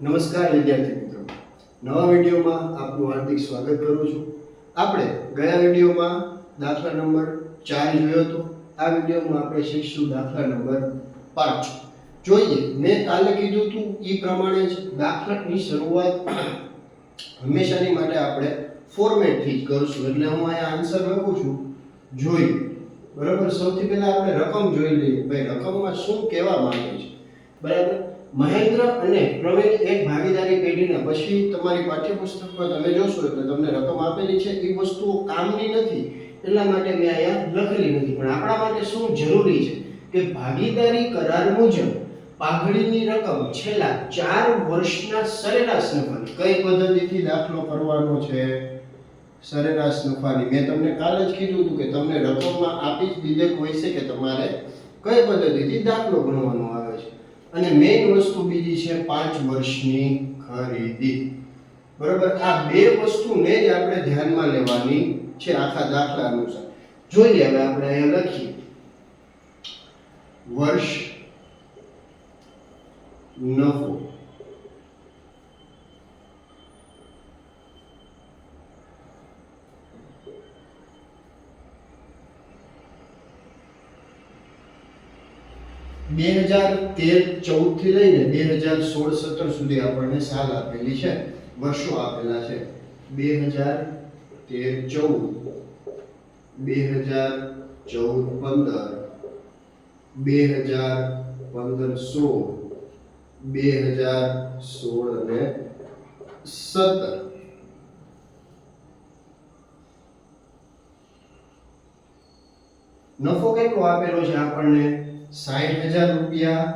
નમસ્કાર વિદ્યાર્થી મિત્રો, નવા વિડીયોમાં આપનું હાર્દિક સ્વાગત કરું છું. આપણે ગયા વિડીયોમાં દાખલા નંબર 4 જોયો હતો. આ વિડીયોમાં આપણે શીખશું દાખલા નંબર 5. જોઈએ, મેં કાલે કીધું હતું એ પ્રમાણે જ દાખલાની શરૂઆત હંમેશાની માટે આપણે ફોર્મેટથી જ કરશું. એટલે હું અહીંયા આન્સર લખું છું, જોઈ. બરાબર, સૌથી પહેલા આપણે રકમ જોઈ લઈએ. ભાઈ, રકમમાં શું કહેવા માંગે છે? બરાબર, મહેન્દ્ર અને પ્રવીણ એક ભાગીદારી પેઢીના, પછી તમારી પાઠ્યપુસ્તકમાં તમે જોશો એટલે તમને રકમ આપેલી છે. એ વસ્તુઓ કામની નથી, એટલા માટે મેં અહીંયા લખેલી નથી. પણ આપણા માટે શું જરૂરી છે કે ભાગીદારી કરાર મુજબ પાઘડીની રકમ છેલ્લા 4 વર્ષના સરેરાશ નફાની કઈ પદ્ધતિથી દાખલો કરવાનો છે? સરેરાશ નફાની. મેં તમને કાલે જ કીધું હતું કે તમને રકમમાં આપી જ દીધેલું હોય છે કે તમારે કઈ પદ્ધતિથી દાખલો ગણવાનો આવે છે. અને મેઇન વસ્તુ બીજી છે 5 વર્ષની ખરીદી. બરાબર, આ બે વસ્તુને જ આપણે ધ્યાનમાં લેવાની છે આખા દાખલા અનુસાર. જોઈએ, હવે આપણે અહીંયા લખીએ વર્ષ નફો. બે 2013-14 થી લઈને 2016-17 સુધી આપણને સાલ આપેલી છે, વર્ષો આપેલા છે. 2013-14, 2014-15, 2015-16, 2016 અને 17. નફો કેટલો આપેલો છે આપણને? 60,000 રૂપિયા,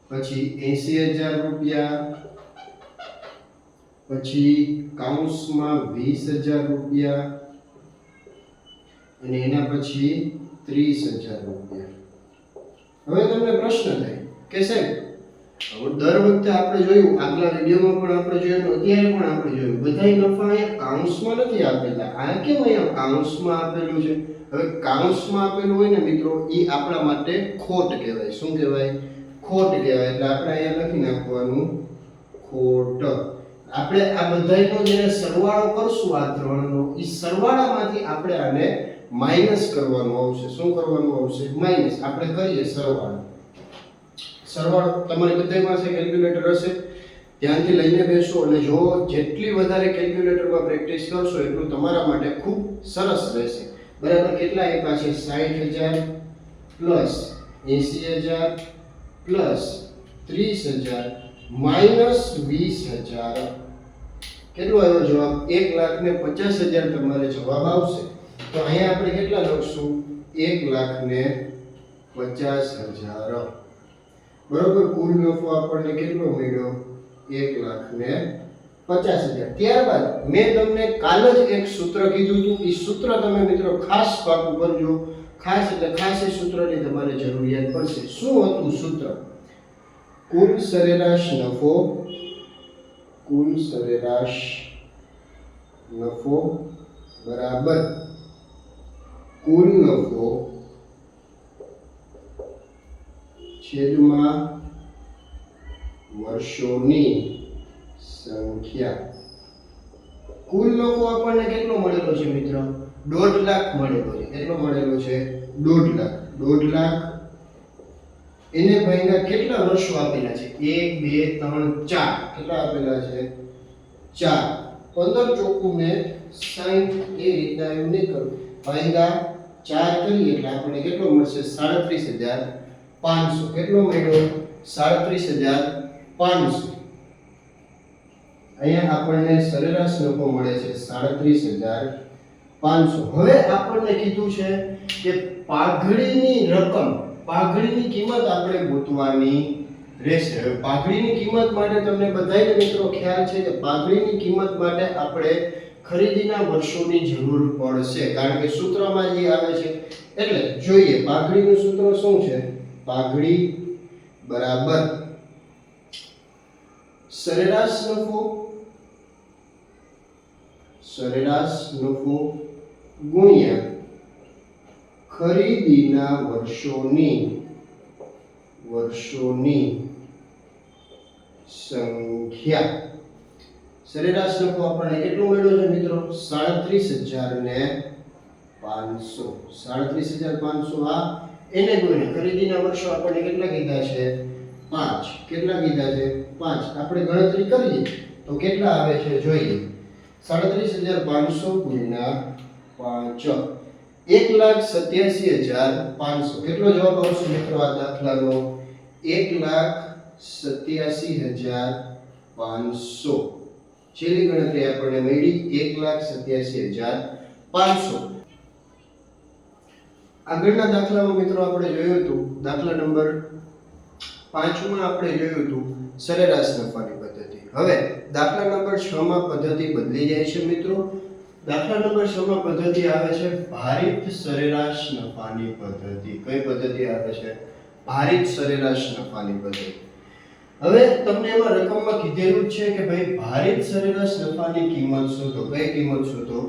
પછી 80,000 રૂપિયા, પછી કૌંસમાં 20,000 રૂપિયા અને એના પછી 30,000 રૂપિયા. હવે તમને પ્રશ્ન થાય કે સાહેબ, હવે દર વખતે આપણે જોયું, આગલા વિડીયોમાં પણ આપણે જોયું, અત્યારે પણ આપણે જોયું, બધાય નફા અહીંયા કૌંસમાં નથી આપેલા. આ કેમ અહીંયા કૌંસમાં આપેલું છે? હવે કૌંસમાં આપેલું હોય ને મિત્રો, એ આપણા માટે ખોટ કહેવાય. શું કહેવાય? ખોટ કહેવાય. એટલે આપણે અહીંયા લખી નાખવાનું ખોટ. આપણે આ બધાયનો જે સરવાળો કરશું આ ત્રણનો, એ સરવાળામાંથી આપણે આને માઈનસ કરવાનું આવશે. શું કરવાનું આવશે? માઈનસ. આપણે કરીએ સરવાળો. સરવાળો તમારી બધાય પાસે કેલ્ક્યુલેટર હશે, ધ્યાનથી લઈને બેસો. અને જો જેટલી વધારે કેલ્ક્યુલેટરમાં પ્રેક્ટિસ કરશો એટલું તમારા માટે ખૂબ સરસ રહેશે. બરાબર, કેટલા આપ્યા છે? 60,000 પ્લસ 80,000 પ્લસ 30,000 માઈનસ 20,000. કેટલો આવ્યો જવાબ? 1,50,000 તમારે જવાબ આવશે. તો અહીંયા આપણે કેટલા લખશું? 1,50,000. બરોબર, કુલ નફો આપણને કેટલો મળ્યો? 1,50,000. ત્યારબાદ મેં તમને કાલ જ એક સૂત્ર કીધું હતું. એ સૂત્ર તમે મિત્રો ખાસ પાકું કરજો. ખાસ એટલે ખાસ એ સૂત્રની તમારે જરૂરિયાત પડશે. શું હતું સૂત્ર? કુલ સરેરાશ નફો, કુલ સરેરાશ નફો બરાબર કુલ નફો છેદમાં વર્ષોની સંખ્યા. કુલ નફો આપણને કેટલો મળેલો છે મિત્રો? 1.5 લાખ મળેલો છે. કેટલો મળેલો છે? 1.5 લાખ. 1.5 લાખ એને ભાઈના કેટલા વર્ષો આપેલા છે? 1, 2, 3, 4. કેટલા આપેલા છે? 4. 15 ચોખ્ખું ને 60 એ રીતના એવું નહીં કરું. ભાઈના 4 કરીએ એટલે આપણને કેટલો મળશે? 37,500. કેટલો મળ્યો? 37,500. અહીંયા આપણને સરેરાશ નફો મળે છે 37,500. હવે આપણને કીધું છે કે પાઘડીની રકમ, પાઘડીની કિંમત આપણે ગોતવાની રહેશે. હવે પાઘડીની કિંમત માટે તમને બધાયને મિત્રો ખ્યાલ છે કે પાઘડીની કિંમત માટે આપણે ખરીદીના વર્ષોની જરૂર પડશે, કારણ કે સૂત્રમાં જે આવે છે. એટલે જોઈએ, પાઘડીનું સૂત્ર શું છે? પાઘડી બરાબર સરેરાશ નફો, સરેરાશ નફો ગુણ્યા ખરીદીના વર્ષોની સંખ્યા. સરેરાશ નફો આપણને કેટલો મળ્યો છે મિત્રો? 37,500. 37,500 આ એને ગુણ્યા ખરીદીના વર્ષો આપણને કેટલા કીધા છે? 5. કેટલા કીધા છે? 5. આપણે ગણતરી કરીએ તો કેટલા આવે છે જોઈએ. 37,500 ગુણ્યા 5 1,87,500. કેટલો જવાબ આવશે મિત્રો આ દાખલાનો? 1,87,500. છેલ્લી ગણતરી આપણને મળી 1,87,500. આગળના દાખલામાં મિત્રો આપણે જોયું હતું દાખલા નંબર 5 માં આપણે જોયું હતું સરેરાશ નફાની પદ્ધતિ. હવે દાખલા નંબર 6 માં પદ્ધતિ બદલી જાય છે મિત્રો. દાખલા નંબર 6 માં પદ્ધતિ આવે છે ભારિત સરેરાશ નફાની પદ્ધતિ. કઈ પદ્ધતિ આવે છે? ભારિત સરેરાશ નફાની પદ્ધતિ. હવે તમને એમાં રકમમાં કીધેલું જ છે કે ભાઈ ભારિત સરેરાશ નફાની કિંમત શોધો. કઈ કિંમત શોધો?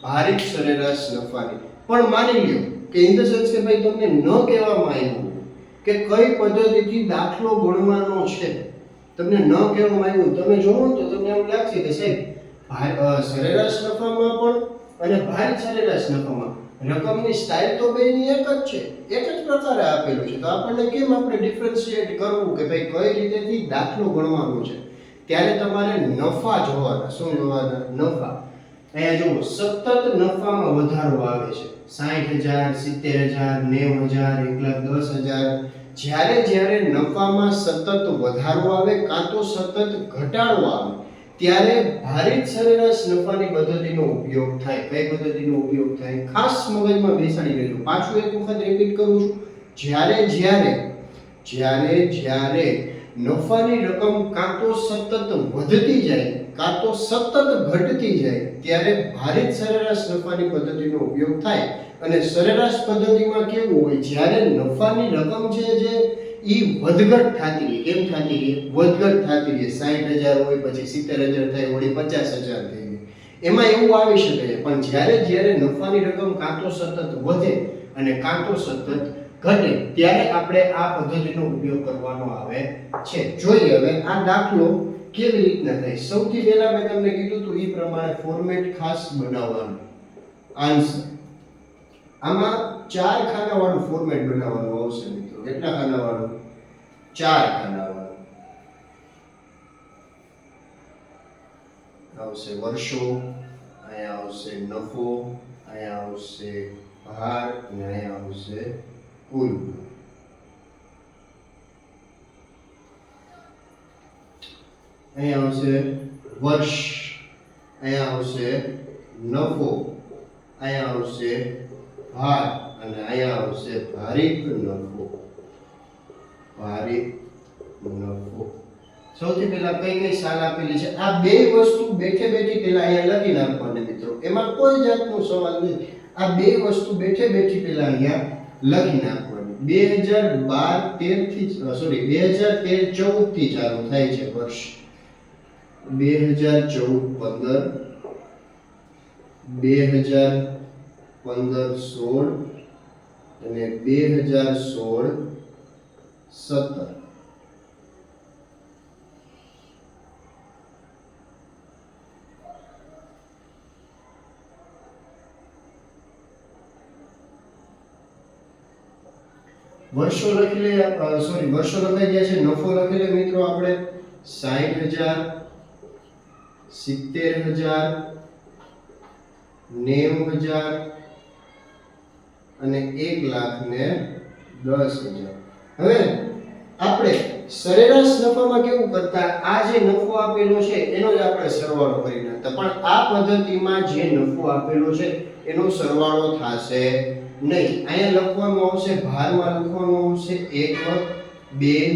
ભારિત સરેરાશ નફાની. પણ માની લ્યો કે ઇન ધ સેન્સ કે ભાઈ તમને ન કહેવામાં આવ્યું કે કઈ પદ્ધતિથી દાખલો ગણવાનો છે. તમને ન કહેવામાં આવ્યું, તમે જોવો તો તમને એવું લાગશે કે સાહેબ સરેરાશ નફામાં પણ અને ભારિત સરેરાશ નફામાં રકમની સ્ટાઇલ તો બેની એક જ છે, એક જ પ્રકારે આપેલું છે. તો આપણને કેમ આપણે ડિફરન્શિએટ કરવું કે ભાઈ કઈ રીતેથી દાખલો ગણવાનો છે? ત્યારે તમારે નફા જોવાના. શું જોવાના? નફા. અહીંયા જુઓ સતત નફામાં વધારો આવે છે. 60,000, 70,000, 90,000, 1,10,000. જ્યારે જ્યારે નફામાં સતત વધારો આવે કાં તો સતત ઘટાડો આવે ત્યારે ભારિત સરેરાશ નફાની પદ્ધતિનો ઉપયોગ થાય. કઈ પદ્ધતિનો ઉપયોગ થાય? ખાસ મગજમાં બેસાડી લેજો. પાછું એક વખત રિપીટ કરું છું. જ્યારે જ્યારે નફાની રકમ કાં તો સતત વધતી જાય કાં તો સતત ઘટતી જાય ત્યારે ભારિત સરેરાશ નફાની પદ્ધતિનો ઉપયોગ થાય. અને સરેરાશ પદ્ધતિમાં કેવું હોય? જ્યારે નફાની રકમ છે જે ઈ વધઘટ થતી રહે. કેમ થતી રહે? વધઘટ થતી રહે. 60,000 હોય પછી 70,000 થાય, વળી 50,000 થઈ જાય. એમાં એવું આવી શકે છે. પણ જ્યારે નફાની રકમ કાં તો સતત વધે અને કાં તો સતત ઘટે ત્યારે આપણે આ પદ્ધતિનો ઉપયોગ કરવાનો આવે છે. જોઈએ હવે આ દાખલો કેવી રીતના થાય. સૌથી પહેલા મેં તમને કીધું હતું એ પ્રમાણે ફોર્મેટ ખાસ બનાવવાનું. આન્સર આમાં 4 ખાનાવાળું ફોર્મેટ બનાવવાનું આવશે મિત્રો. કેટલા ખાનાવાળું? 4 ખાનાવાળું આવશે. વર્ષો, અહીંયા આવશે નફો, અહીંયા આવશે ભાર અને અહીંયા આવશે કુલ. અહીંયા આવશે વર્ષ, અહીંયા આવશે નફો, અહીંયા આવશે ભાર અને અહીંયા આવશે ભારિત નફો. ભારિત નફો. સૌથી પહેલા કઈ સાલ આપેલી છે? આ બે વસ્તુ બેઠે બેઠી પહેલા અહીંયા લખી નાખવાની મિત્રો. એમાં કોઈ જાતનો સવાલ નથી. આ બે વસ્તુ બેઠે બેઠી પહેલા અહીંયા લખી નાખવાની. 2012-13 થી સોરી 2013-14 થી ચાલુ થાય છે વર્ષ. 2014-15, 2015-16 અને 2016-17. વર્ષો લખી લે સોરી વર્ષો લખાઈ ગયા છે. નફો લખી લે મિત્રો આપણે 60,000, 70,000, 90,000 અને 1,10,000. હવે આપણે સરેરાશ નફામાં કેવું કરતા? આ જે નફો આપેલો છે એનો જ આપણે સરવાળો કરી નાખતા. પણ આ પદ્ધતિમાં જે નફો આપેલો છે એનો સરવાળો થશે નહીં. અહીંયા લખવાનું આવશે, ભારમાં લખવાનું આવશે 1, 2,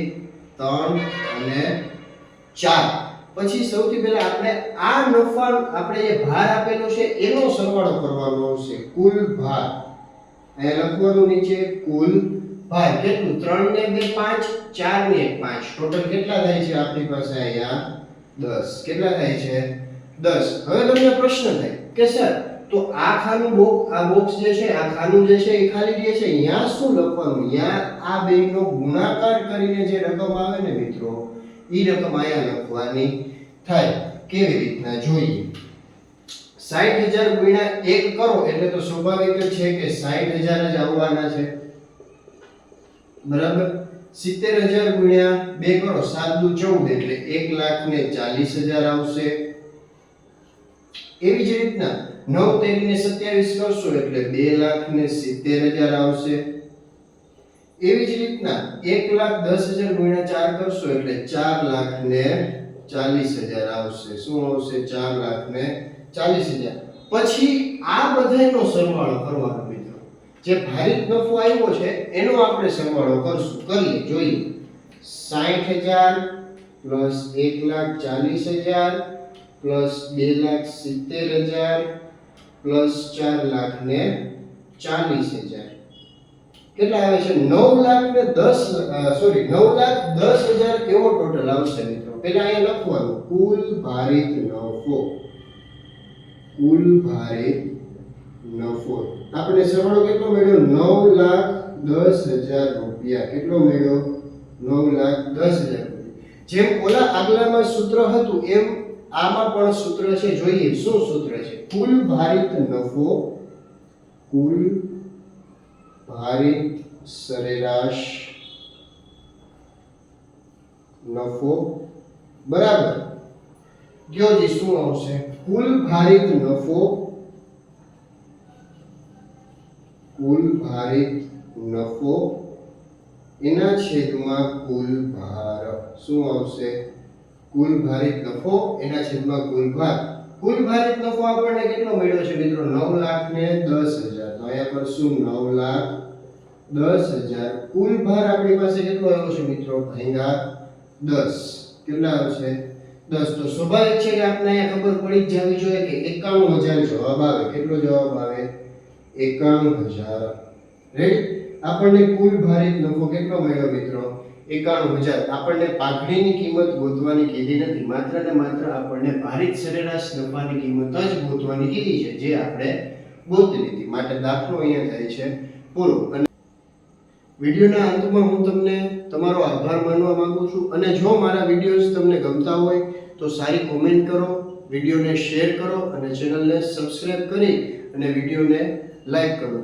3 અને 4. પછી સૌથી પહેલા આપણે આ નફા આપણે જે ભાર આપેલો છે એનો સરવાળો કરવાનો આવશે. કુલ ભાર અહીંયા લખવાનું નીચે કુલ ભાર. કેટલું? 3 ને 2 5, 4 ને 1 5. ટોટલ કેટલા થાય છે આપણી પાસે? અહીંયા 10. કેટલા થાય છે? 10. હવે તમને પ્રશ્ન થાય કે સર તો આ ખાનું બોક્સ જે છે, આ ખાનું જે છે એ ખાલી જે છે અહીંયા શું લખવાનું? અહીંયા આ બેયનો ગુણાકાર કરીને જે રકમ આવે ને મિત્રો ઈ રકમ અહીંયા લખવાની થાય. કેવી રીતના જોઈએ? 60000 ગુણ્યા 1 કરો એટલે તો સ્વાભાવિક જ છે કે 60000 જ આવવાના છે. બરાબર. 70000 ગુણ્યા 2 કરો 7 દુ 14 એટલે 1,40,000 આવશે. એવી જ રીતના 9 તેરીને 27 કરશો એટલે 2,70,000 આવશે. એવી જ રીતના 1,10,000 ગુણ્યા 4 કરશો એટલે 4,40,000 આવશે. શું આવશે? 4,40,000. પછી આ બધાનો સરવાળો કરવાનો મિત્રો. જે ભારિત નફો આવ્યો છે એનો આપણે સરવાળો કરશું. કરીએ, જોઈએ. 60000 પ્લસ 1,40,000 પ્લસ 2,70,000 પ્લસ 4,40,000 કેટલા આવે છે? 9,10,000 એવો ટોટલ આવશે મિત્રો. પહેલા અહીંયા લખવાનું કુલ ભારિત નફો. કુલ ભારિત નફો આપણે સરવાળો કેટલો મળ્યો? 9,10,000 રૂપિયા. કેટલો મળ્યો? 9,10,000. જેમ ઓલા આગલામાં સૂત્ર હતું એમ આમાં પણ સૂત્ર છે. જોઈએ શું સૂત્ર છે? કુલ ભારિત નફો, કુલ ભારિત સરેરાશ નફો બરાબર. કયો જી શું આવશે? કુલ ભારિત નફો, કુલ ભારિત નફો એના છેદમાં કુલ ભાર. શું આવશે? કુલ ભારિત નફો એના છેદમાં કુલ ભાર. કુલ ભારિત નફો આપણને કેટલો મળ્યો છે મિત્રો? 9,10,000. તો અહીંયા પર શું? 9,10,000. કુલ ભાર આપણી પાસે કેટલો આવ્યો છે મિત્રો? ભાગ્યા 10. કેટલા આવશે? 10. તો સ્વાભાવિક છે કે આપણે અહીંયા ખબર પડી જ જવી જોઈએ કે 51,000 જવાબ આવે. કેટલો જવાબ આવે? 51,000. રેડી? આપણને કુલ ભારિત નફો કેટલો મળ્યો મિત્રો? 91,000. આપણને પાઘડીની કિંમત ગોતવાની કીધી નથી. માત્ર ને માત્ર આપણને ભારિત સરેરાશ નફાની કિંમત જ ગોતવાની કીધી છે, જે આપણે ગોતી લીધી. માટે દાખલો અહીંયા થાય છે પૂરો. અને વિડિયોના અંતમાં હું તમને તમારો આભાર માનવા માંગુ છું. અને જો મારા વિડિયોઝ તમને ગમતા હોય તો સારી કોમેન્ટ કરો, વિડિયોને શેર કરો અને ચેનલને સબસ્ક્રાઇબ કરી અને વિડિયોને લાઈક કરો.